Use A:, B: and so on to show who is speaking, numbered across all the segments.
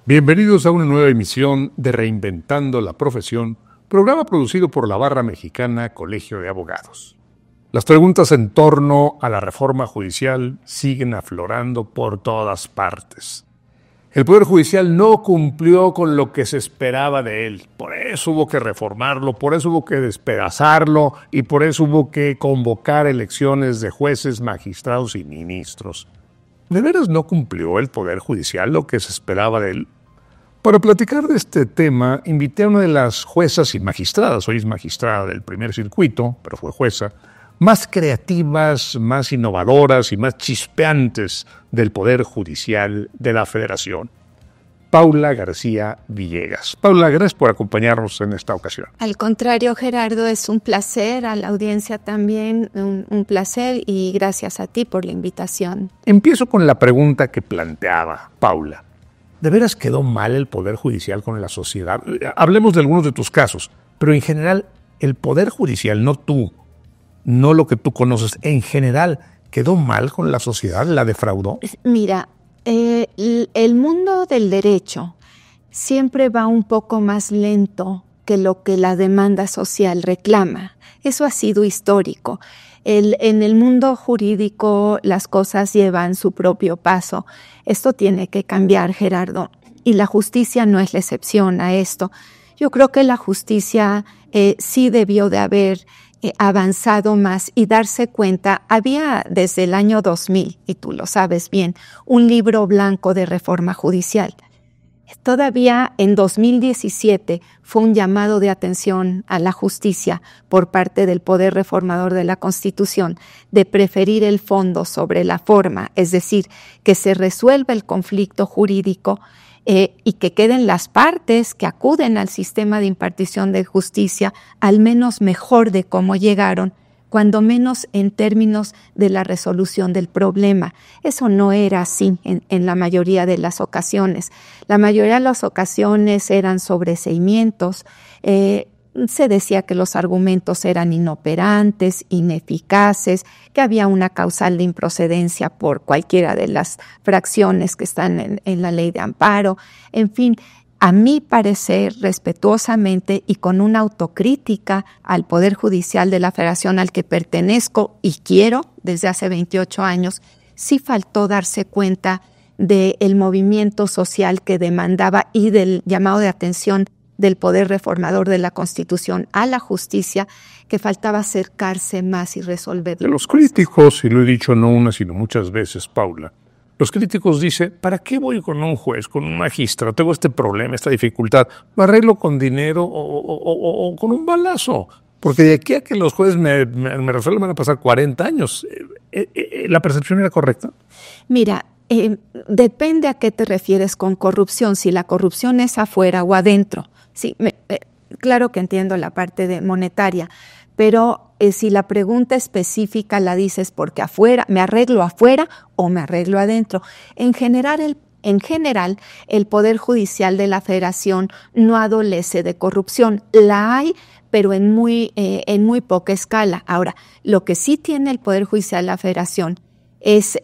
A: Bienvenidos a una nueva emisión de Reinventando la Profesión, programa producido por la Barra Mexicana Colegio de Abogados. Las preguntas en torno a la reforma judicial siguen aflorando por todas partes. El Poder Judicial no cumplió con lo que se esperaba de él, por eso hubo que reformarlo, por eso hubo que despedazarlo y por eso hubo que convocar elecciones de jueces, magistrados y ministros. ¿De veras no cumplió el Poder Judicial lo que se esperaba de él? Para platicar de este tema, invité a una de las juezas y magistradas, hoy es magistrada del primer circuito, pero fue jueza, más creativas, más innovadoras y más chispeantes del Poder Judicial de la Federación, Paula García Villegas. Paula, gracias por acompañarnos en esta ocasión.
B: Al contrario, Gerardo, es un placer, a la audiencia también un placer y gracias a ti por la invitación.
A: Empiezo con la pregunta que planteaba Paula. ¿De veras quedó mal el Poder Judicial con la sociedad? Hablemos de algunos de tus casos, pero en general, el Poder Judicial, no tú, no lo que tú conoces, en general, ¿quedó mal con la sociedad? ¿La defraudó?
B: Mira, el mundo del derecho siempre va un poco más lento que lo que la demanda social reclama. Eso ha sido histórico. En el mundo jurídico las cosas llevan su propio paso. Esto tiene que cambiar, Gerardo, y la justicia no es la excepción a esto. Yo creo que la justicia sí debió de haber avanzado más y darse cuenta. Había desde el año 2000, y tú lo sabes bien, un libro blanco de reforma judicial. Todavía en 2017 fue un llamado de atención a la justicia por parte del Poder Reformador de la Constitución de preferir el fondo sobre la forma, es decir, que se resuelva el conflicto jurídico y que queden las partes que acuden al sistema de impartición de justicia al menos mejor de cómo llegaron, cuando menos en términos de la resolución del problema. Eso no era así en la mayoría de las ocasiones. La mayoría de las ocasiones eran sobreseimientos. Se decía que los argumentos eran inoperantes, ineficaces, que había una causal de improcedencia por cualquiera de las fracciones que están en la ley de amparo. En fin, a mi parecer, respetuosamente y con una autocrítica al Poder Judicial de la Federación al que pertenezco y quiero desde hace 28 años, sí faltó darse cuenta del movimiento social que demandaba y del llamado de atención del Poder Reformador de la Constitución a la justicia, que faltaba acercarse más y resolverlo.
A: De los críticos, y lo he dicho no una sino muchas veces, Paula, los críticos dicen, ¿para qué voy con un juez, con un magistrado? Tengo este problema, esta dificultad. ¿Lo arreglo con dinero o con un balazo? Porque de aquí a que los jueces me resuelvan van a pasar 40 años. ¿La percepción era correcta?
B: Mira, depende a qué te refieres con corrupción, si la corrupción es afuera o adentro. Sí, claro que entiendo la parte monetaria, pero si la pregunta específica la dices porque afuera, ¿me arreglo afuera o me arreglo adentro? En general, el Poder Judicial de la Federación no adolece de corrupción. La hay, pero en muy poca escala. Ahora, lo que sí tiene el Poder Judicial de la Federación es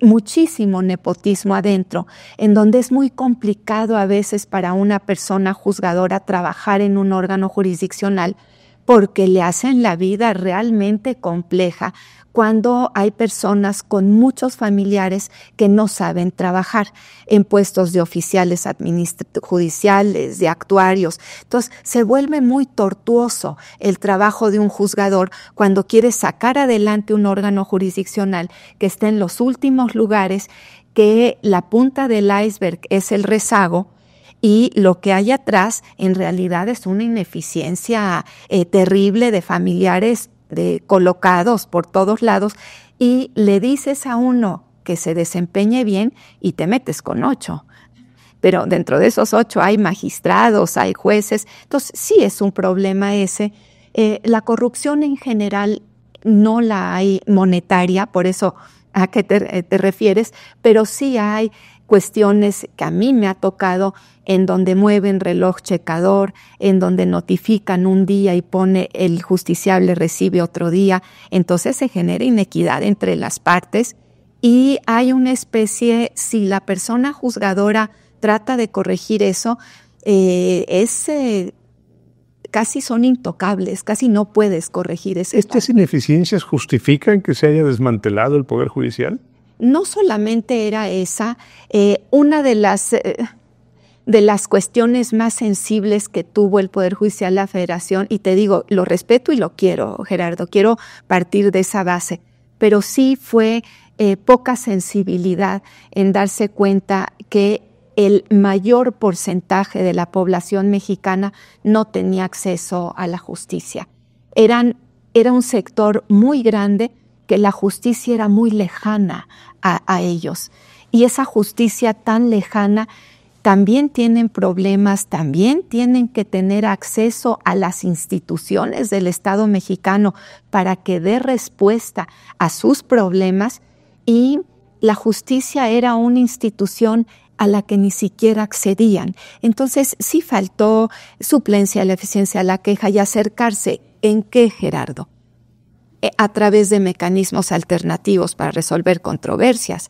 B: muchísimo nepotismo adentro, en donde es muy complicado a veces para una persona juzgadora trabajar en un órgano jurisdiccional porque le hacen la vida realmente compleja cuando hay personas con muchos familiares que no saben trabajar en puestos de oficiales judiciales, de actuarios. Entonces, se vuelve muy tortuoso el trabajo de un juzgador cuando quiere sacar adelante un órgano jurisdiccional que esté en los últimos lugares, que la punta del iceberg es el rezago y lo que hay atrás en realidad es una ineficiencia terrible de familiares colocados por todos lados, y le dices a uno que se desempeñe bien y te metes con 8. Pero dentro de esos 8 hay magistrados, hay jueces. Entonces sí es un problema ese. La corrupción en general no la hay monetaria, por eso a qué te refieres, pero sí hay cuestiones que a mí me ha tocado en donde mueven reloj checador, en donde notifican un día y pone el justiciable recibe otro día. Entonces se genera inequidad entre las partes y hay una especie, si la persona juzgadora trata de corregir eso, casi son intocables, casi no puedes corregir eso.
A: ¿Estas ineficiencias justifican que se haya desmantelado el Poder Judicial?
B: No solamente era esa, una de las cuestiones más sensibles que tuvo el Poder Judicial de la Federación, y te digo, lo respeto y lo quiero, Gerardo, quiero partir de esa base, pero sí fue poca sensibilidad en darse cuenta que el mayor porcentaje de la población mexicana no tenía acceso a la justicia. Era un sector muy grande que la justicia era muy lejana a ellos. Y esa justicia tan lejana también tienen problemas, también tienen que tener acceso a las instituciones del Estado mexicano para que dé respuesta a sus problemas, y la justicia era una institución a la que ni siquiera accedían. Entonces sí faltó suplencia, la eficiencia, la queja y acercarse. ¿En qué, Gerardo? A través de mecanismos alternativos para resolver controversias.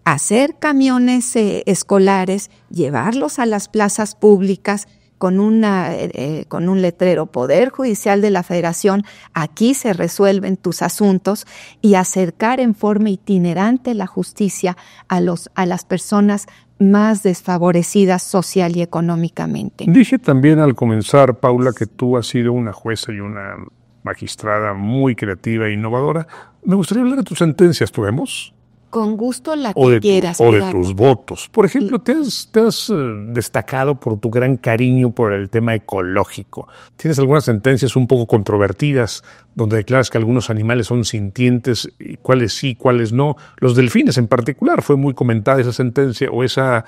B: Hacer camiones escolares, llevarlos a las plazas públicas con un letrero, Poder Judicial de la Federación, aquí se resuelven tus asuntos, y acercar en forma itinerante la justicia a las personas más desfavorecidas social y económicamente.
A: Dije también al comenzar, Paula, que tú has sido una jueza y una magistrada muy creativa e innovadora. Me gustaría hablar de tus sentencias, ¿podemos?
B: Con gusto, la que quieras.
A: O de tus votos. Por ejemplo, te has destacado por tu gran cariño por el tema ecológico. Tienes algunas sentencias un poco controvertidas donde declaras que algunos animales son sintientes, y cuáles sí, cuáles no. Los delfines en particular, fue muy comentada esa sentencia o esa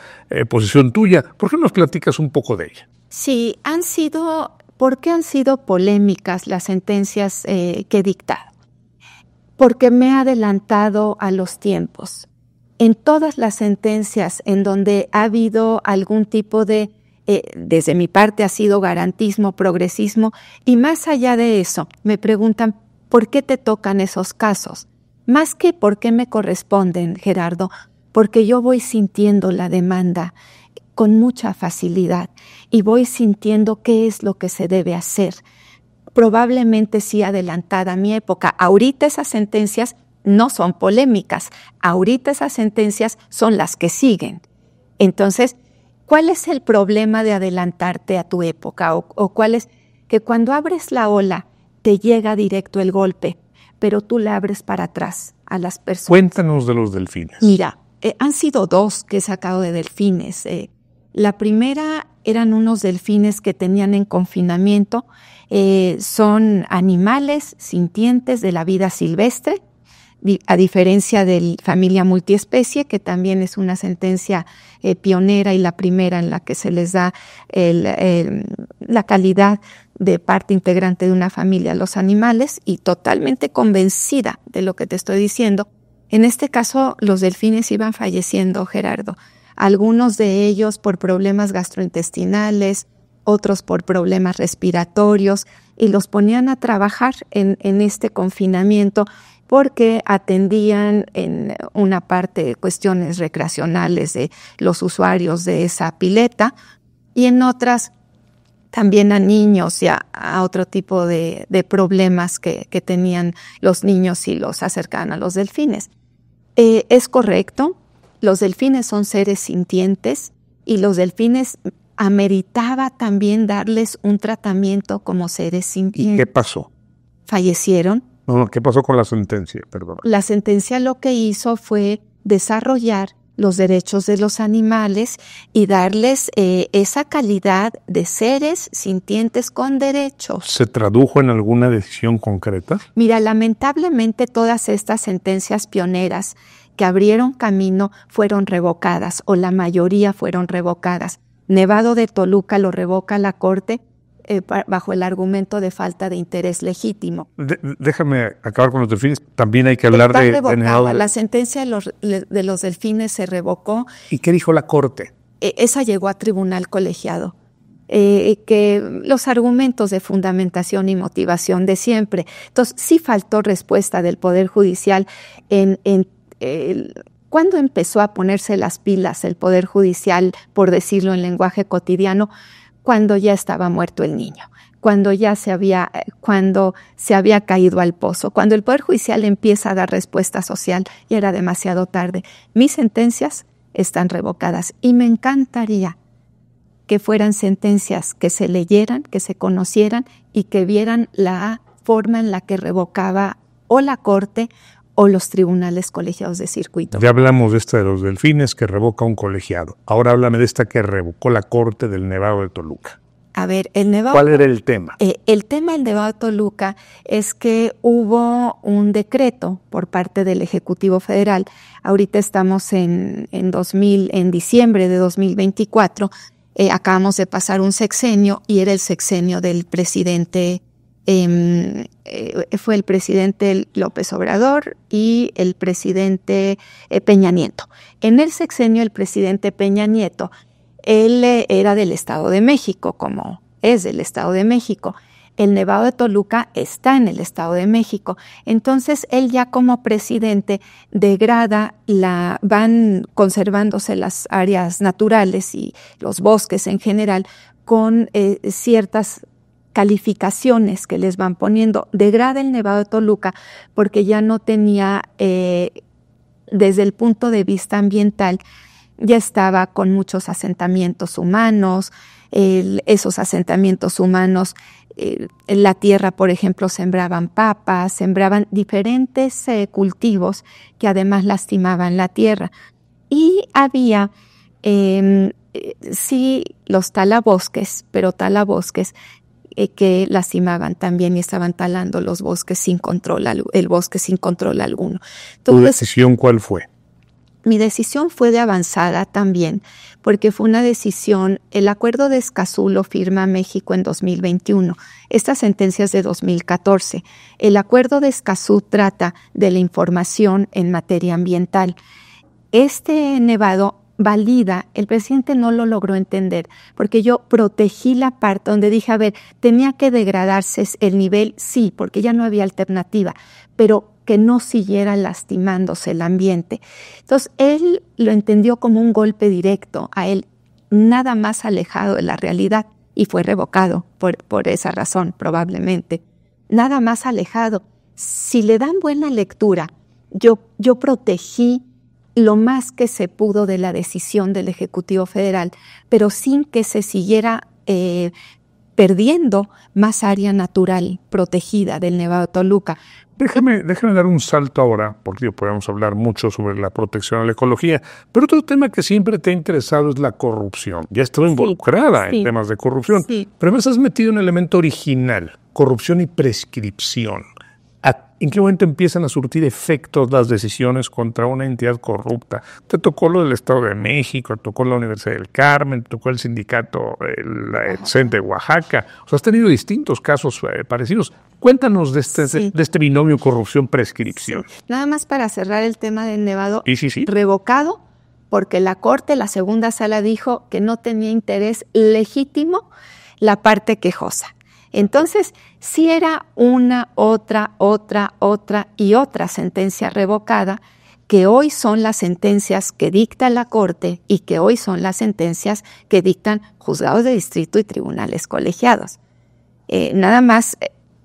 A: posición tuya. ¿Por qué no nos platicas un poco de ella?
B: Sí, ¿por qué han sido polémicas las sentencias que he dictado? Porque me he adelantado a los tiempos. En todas las sentencias en donde ha habido algún tipo de, desde mi parte ha sido garantismo, progresismo, y más allá de eso, me preguntan, ¿por qué te tocan esos casos? Más que por qué me corresponden, Gerardo, porque yo voy sintiendo la demanda con mucha facilidad y voy sintiendo qué es lo que se debe hacer. Probablemente sí adelantada a mi época. Ahorita esas sentencias no son polémicas, ahorita esas sentencias son las que siguen. Entonces, ¿cuál es el problema de adelantarte a tu época? ¿O cuál es? Que cuando abres la ola te llega directo el golpe, pero tú la abres para atrás a las personas.
A: Cuéntanos de los delfines.
B: Mira, han sido 2 que he sacado de delfines. La primera eran unos delfines que tenían en confinamiento. Son animales sintientes de la vida silvestre, a diferencia de familia multiespecie, que también es una sentencia pionera y la primera en la que se les da la calidad de parte integrante de una familia a los animales, y totalmente convencida de lo que te estoy diciendo. En este caso, los delfines iban falleciendo, Gerardo. Algunos de ellos por problemas gastrointestinales, otros por problemas respiratorios, y los ponían a trabajar en este confinamiento porque atendían en una parte cuestiones recreacionales de los usuarios de esa pileta, y en otras también a niños y a otro tipo de problemas que tenían los niños y los acercaban a los delfines. Es correcto, los delfines son seres sintientes y los delfines ameritaba también darles un tratamiento como seres sintientes.
A: ¿Y qué pasó?
B: Fallecieron.
A: No, ¿qué pasó con la sentencia? Perdón.
B: La sentencia lo que hizo fue desarrollar los derechos de los animales y darles esa calidad de seres sintientes con derechos.
A: ¿Se tradujo en alguna decisión concreta?
B: Mira, lamentablemente todas estas sentencias pioneras que abrieron camino fueron revocadas, o la mayoría fueron revocadas. Nevado de Toluca lo revoca la Corte bajo el argumento de falta de interés legítimo.
A: Déjame acabar con los delfines. También hay que hablar de
B: Nevado. La sentencia de los delfines se revocó.
A: ¿Y qué dijo la Corte?
B: Esa llegó a tribunal colegiado. Que los argumentos de fundamentación y motivación de siempre. Entonces, sí faltó respuesta del Poder Judicial ¿cuándo empezó a ponerse las pilas el Poder Judicial, por decirlo en lenguaje cotidiano? Cuando ya estaba muerto el niño, cuando se había caído al pozo, cuando el Poder Judicial empieza a dar respuesta social, ya era demasiado tarde. Mis sentencias están revocadas y me encantaría que fueran sentencias que se leyeran, que se conocieran y que vieran la forma en la que revocaba o la Corte o los tribunales colegiados de circuito.
A: Ya hablamos de esta de los delfines que revoca un colegiado. Ahora háblame de esta que revocó la Corte del Nevado de Toluca.
B: A ver, el Nevado...
A: ¿Cuál era el tema?
B: El tema del Nevado de Toluca es que hubo un decreto por parte del Ejecutivo Federal. Ahorita estamos en diciembre de 2024. Acabamos de pasar un sexenio y era el sexenio del presidente... fue el presidente López Obrador y el presidente Peña Nieto. En el sexenio, el presidente Peña Nieto, él era del Estado de México, como es del Estado de México. El Nevado de Toluca está en el Estado de México. Entonces, él ya como presidente degrada, van conservándose las áreas naturales y los bosques en general con ciertas calificaciones que les van poniendo. Degrada el Nevado de Toluca porque ya no tenía, desde el punto de vista ambiental, ya estaba con muchos asentamientos humanos. Esos asentamientos humanos, en la tierra, por ejemplo, sembraban papas, sembraban diferentes cultivos que además lastimaban la tierra. Y había, sí, los talabosques, pero talabosques que lastimaban también y estaban talando los bosques el bosque sin control alguno. Entonces,
A: ¿tu decisión cuál fue?
B: Mi decisión fue de avanzada también, porque fue una decisión, el Acuerdo de Escazú lo firma México en 2021, esta sentencia es de 2014. El Acuerdo de Escazú trata de la información en materia ambiental. Este nevado valida, el presidente no lo logró entender, porque yo protegí la parte donde dije, a ver, tenía que degradarse el nivel, sí, porque ya no había alternativa, pero que no siguiera lastimándose el ambiente. Entonces, él lo entendió como un golpe directo a él, nada más alejado de la realidad, y fue revocado por esa razón, probablemente. Nada más alejado. Si le dan buena lectura, yo protegí lo más que se pudo de la decisión del Ejecutivo Federal, pero sin que se siguiera perdiendo más área natural protegida del Nevado de Toluca.
A: Déjame dar un salto ahora, porque podemos hablar mucho sobre la protección a la ecología, pero otro tema que siempre te ha interesado es la corrupción. Ya estuve involucrada en temas de corrupción, pero me has metido un elemento original, corrupción y prescripción. ¿En qué momento empiezan a surtir efectos las decisiones contra una entidad corrupta? Te tocó lo del Estado de México, te tocó la Universidad del Carmen, te tocó el sindicato, el CEN de Oaxaca. O sea, has tenido distintos casos parecidos. Cuéntanos de este binomio corrupción-prescripción.
B: Sí. Nada más para cerrar el tema del Nevado,
A: Sí.
B: Revocado porque la Corte, la segunda sala, dijo que no tenía interés legítimo la parte quejosa. Entonces, sí era una, otra y otra sentencia revocada, que hoy son las sentencias que dicta la Corte y que hoy son las sentencias que dictan juzgados de distrito y tribunales colegiados. Nada más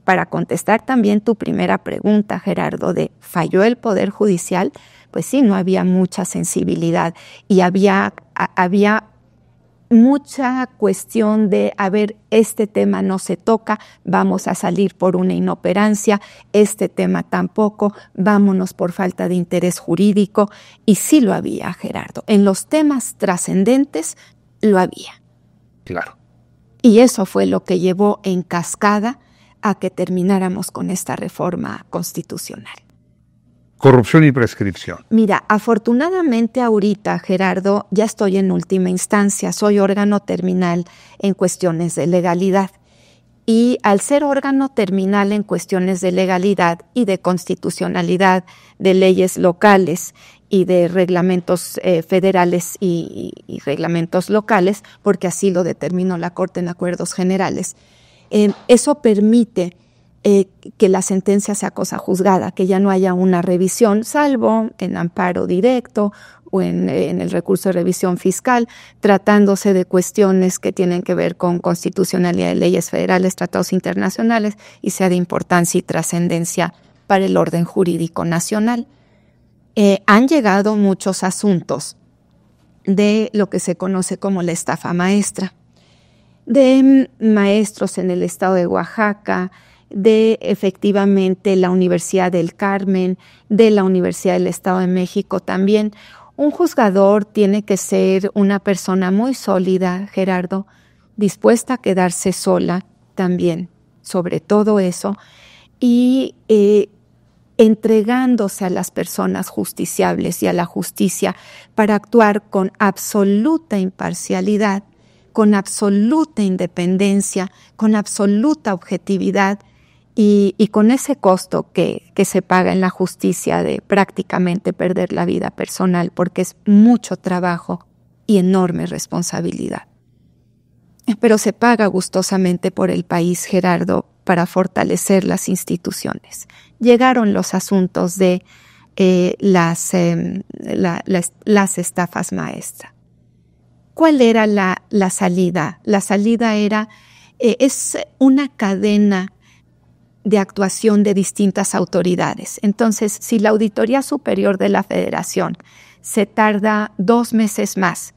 B: para contestar también tu primera pregunta, Gerardo, de ¿falló el Poder Judicial? Pues sí, no había mucha sensibilidad y había mucha cuestión de, a ver, este tema no se toca, vamos a salir por una inoperancia, este tema tampoco, vámonos por falta de interés jurídico. Y sí lo había, Gerardo. En los temas trascendentes lo había.
A: Claro.
B: Y eso fue lo que llevó en cascada a que termináramos con esta reforma constitucional.
A: Corrupción y prescripción.
B: Mira, afortunadamente ahorita, Gerardo, ya estoy en última instancia, soy órgano terminal en cuestiones de legalidad. Y al ser órgano terminal en cuestiones de legalidad y de constitucionalidad, de leyes locales y de reglamentos federales y reglamentos locales, porque así lo determinó la Corte en acuerdos generales, eso permite que la sentencia sea cosa juzgada, que ya no haya una revisión, salvo en amparo directo o en el recurso de revisión fiscal, tratándose de cuestiones que tienen que ver con constitucionalidad de leyes federales, tratados internacionales, y sea de importancia y trascendencia para el orden jurídico nacional. Han llegado muchos asuntos de lo que se conoce como la estafa maestra, de maestros en el estado de Oaxaca, de efectivamente la Universidad del Carmen, de la Universidad del Estado de México también. Un juzgador tiene que ser una persona muy sólida, Gerardo, dispuesta a quedarse sola también, sobre todo eso, y entregándose a las personas justiciables y a la justicia para actuar con absoluta imparcialidad, con absoluta independencia, con absoluta objetividad, y con ese costo que se paga en la justicia de prácticamente perder la vida personal, porque es mucho trabajo y enorme responsabilidad. Pero se paga gustosamente por el país, Gerardo, para fortalecer las instituciones. Llegaron los asuntos de las estafas maestras. ¿Cuál era la salida? La salida era, es una cadena de actuación de distintas autoridades. Entonces, si la Auditoría Superior de la Federación se tarda 2 meses más,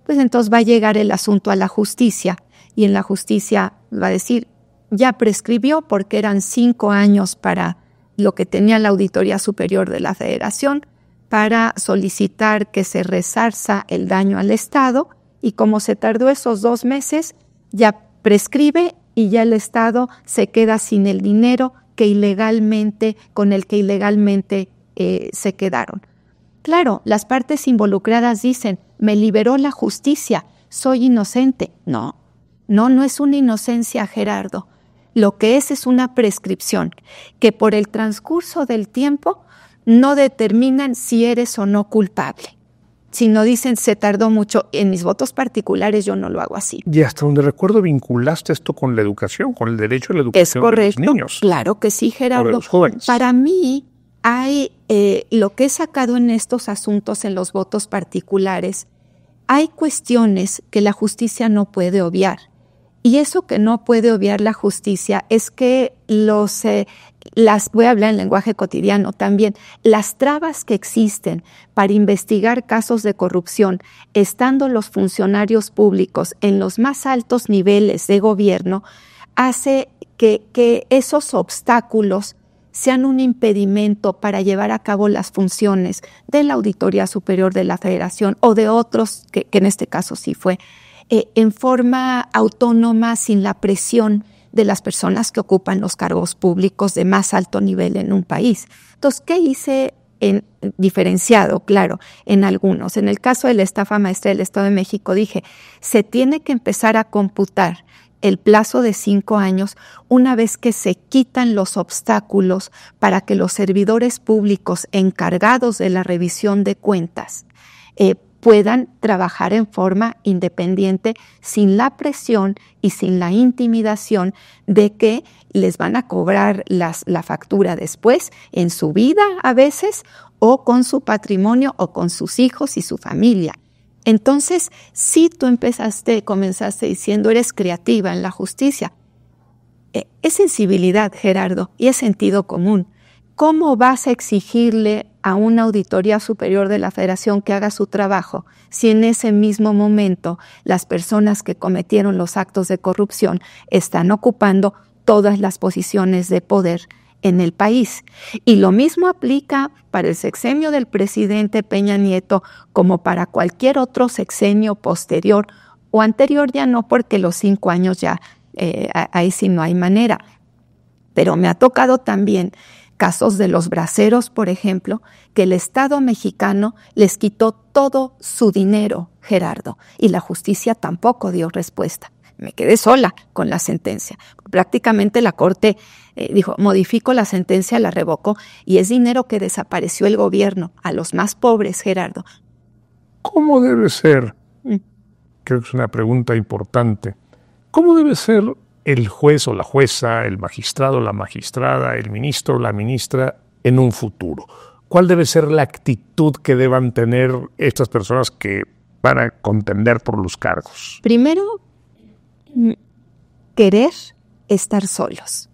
B: pues entonces va a llegar el asunto a la justicia, y en la justicia va a decir, ya prescribió porque eran 5 años para lo que tenía la Auditoría Superior de la Federación para solicitar que se resarza el daño al Estado, y como se tardó esos 2 meses, ya prescribe y ya el Estado se queda sin el dinero con el que ilegalmente se quedaron. Claro, las partes involucradas dicen, me liberó la justicia, soy inocente. No es una inocencia, Gerardo. Lo que es una prescripción, que por el transcurso del tiempo no determinan si eres o no culpable. Si no dicen, se tardó mucho. En mis votos particulares yo no lo hago así.
A: Y hasta donde recuerdo vinculaste esto con la educación, con el derecho a la educación de los niños.
B: Claro que sí, Gerardo.
A: Sobre los jóvenes.
B: Para mí hay lo que he sacado en estos asuntos, en los votos particulares, hay cuestiones que la justicia no puede obviar. Y eso que no puede obviar la justicia es que voy a hablar en lenguaje cotidiano también, las trabas que existen para investigar casos de corrupción, estando los funcionarios públicos en los más altos niveles de gobierno, hace que esos obstáculos sean un impedimento para llevar a cabo las funciones de la Auditoría Superior de la Federación o de otros, que en este caso sí fue, en forma autónoma, sin la presión de las personas que ocupan los cargos públicos de más alto nivel en un país. Entonces, ¿qué hice diferenciado? Claro, en algunos. En el caso de la estafa maestra del Estado de México, dije, se tiene que empezar a computar el plazo de 5 años una vez que se quitan los obstáculos para que los servidores públicos encargados de la revisión de cuentas puedan trabajar en forma independiente, sin la presión y sin la intimidación de que les van a cobrar la factura después, en su vida a veces, o con su patrimonio, o con sus hijos y su familia. Entonces, si tú comenzaste diciendo, eres creativa en la justicia, es sensibilidad, Gerardo, y es sentido común. ¿Cómo vas a exigirle a una auditoría superior de la Federación que haga su trabajo si en ese mismo momento las personas que cometieron los actos de corrupción están ocupando todas las posiciones de poder en el país? Y lo mismo aplica para el sexenio del presidente Peña Nieto como para cualquier otro sexenio posterior o anterior, ya no, porque los 5 años ya, ahí sí no hay manera. Pero me ha tocado también casos de los braceros, por ejemplo, que el Estado mexicano les quitó todo su dinero, Gerardo, y la justicia tampoco dio respuesta. Me quedé sola con la sentencia. Prácticamente la Corte dijo, modifico la sentencia, la revocó, y es dinero que desapareció el gobierno a los más pobres, Gerardo.
A: ¿Cómo debe ser? Creo que es una pregunta importante. ¿Cómo debe ser el juez o la jueza, el magistrado o la magistrada, el ministro o la ministra en un futuro? ¿Cuál debe ser la actitud que deban tener estas personas que van a contender por los cargos?
B: Primero, querer estar solos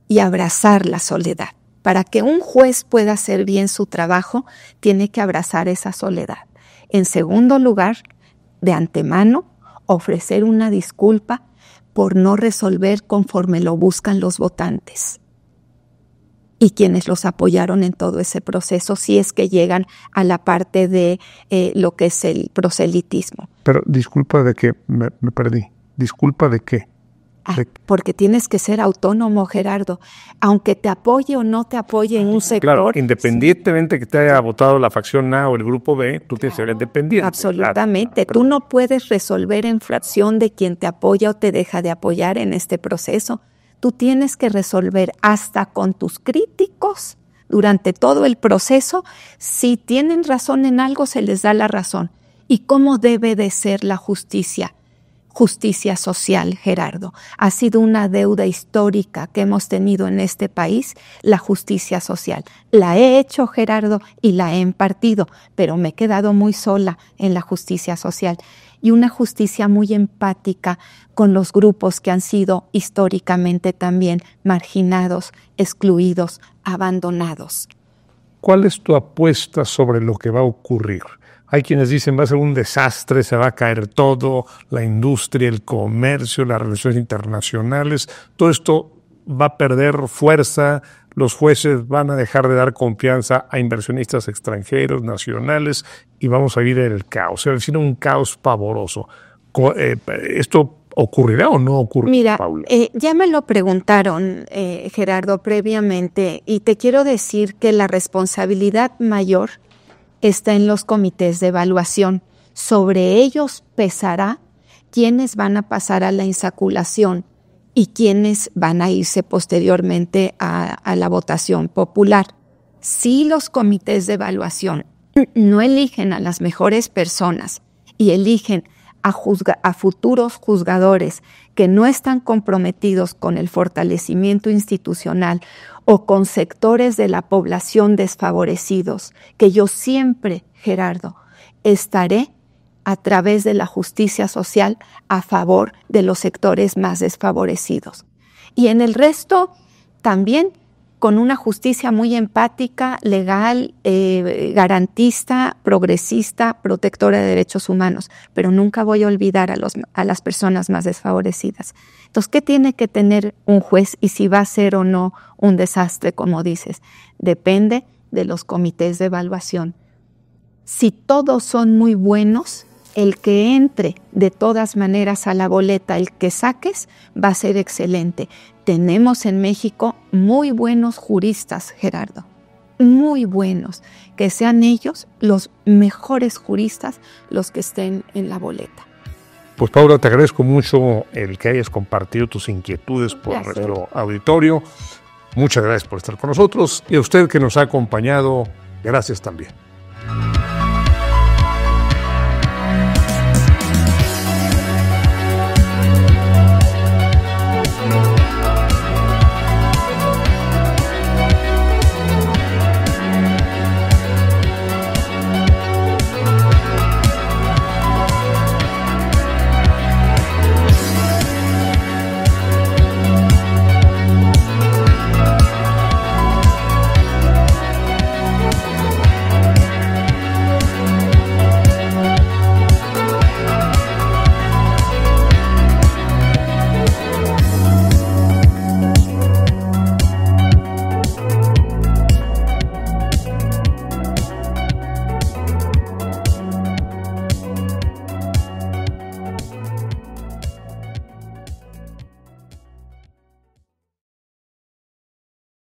B: y abrazar la soledad. Para que un juez pueda hacer bien su trabajo, tiene que abrazar esa soledad. En segundo lugar, de antemano, ofrecer una disculpa por no resolver conforme lo buscan los votantes y quienes los apoyaron en todo ese proceso, si es que llegan a la parte de lo que es el proselitismo.
A: Pero disculpa de qué, me perdí. ¿Disculpa de qué?
B: Porque tienes que ser autónomo, Gerardo. Aunque te apoye o no te apoye en un sector.
A: Claro, independientemente que te haya votado la facción A o el grupo B, tú tienes que ser independiente.
B: Absolutamente. Claro. Tú no puedes resolver en fracción de quien te apoya o te deja de apoyar en este proceso. Tú tienes que resolver hasta con tus críticos durante todo el proceso. Si tienen razón en algo, se les da la razón. ¿Y cómo debe de ser la justicia? Justicia social, Gerardo. Ha sido una deuda histórica que hemos tenido en este país, la justicia social. La he hecho, Gerardo, y la he impartido, pero me he quedado muy sola en la justicia social. Y una justicia muy empática con los grupos que han sido históricamente también marginados, excluidos, abandonados.
A: ¿Cuál es tu apuesta sobre lo que va a ocurrir? Hay quienes dicen va a ser un desastre, se va a caer todo, la industria, el comercio, las relaciones internacionales, todo esto va a perder fuerza, los jueces van a dejar de dar confianza a inversionistas extranjeros, nacionales, y vamos a vivir en el caos, es decir, un caos pavoroso. ¿Esto ocurrirá o no ocurrirá,
B: Mira,
A: Paula?
B: Ya me lo preguntaron, Gerardo, previamente, y te quiero decir que la responsabilidad mayor está en los comités de evaluación. Sobre ellos pesará quiénes van a pasar a la insaculación y quiénes van a irse posteriormente a la votación popular. Si los comités de evaluación no eligen a las mejores personas y eligen a futuros juzgadores que no están comprometidos con el fortalecimiento institucional o con sectores de la población desfavorecidos, que yo siempre, Gerardo, estaré a través de la justicia social a favor de los sectores más desfavorecidos. Y en el resto también con una justicia muy empática, legal, garantista, progresista, protectora de derechos humanos, pero nunca voy a olvidar a las personas más desfavorecidas. Entonces, ¿qué tiene que tener un juez y si va a ser o no un desastre, como dices? Depende de los comités de evaluación. Si todos son muy buenos, el que entre de todas maneras a la boleta, el que saques, va a ser excelente. Tenemos en México muy buenos juristas, Gerardo, muy buenos. Que sean ellos los mejores juristas los que estén en la boleta.
A: Pues Paula, te agradezco mucho el que hayas compartido tus inquietudes por nuestro auditorio. Muchas gracias por estar con nosotros y a usted que nos ha acompañado, gracias también.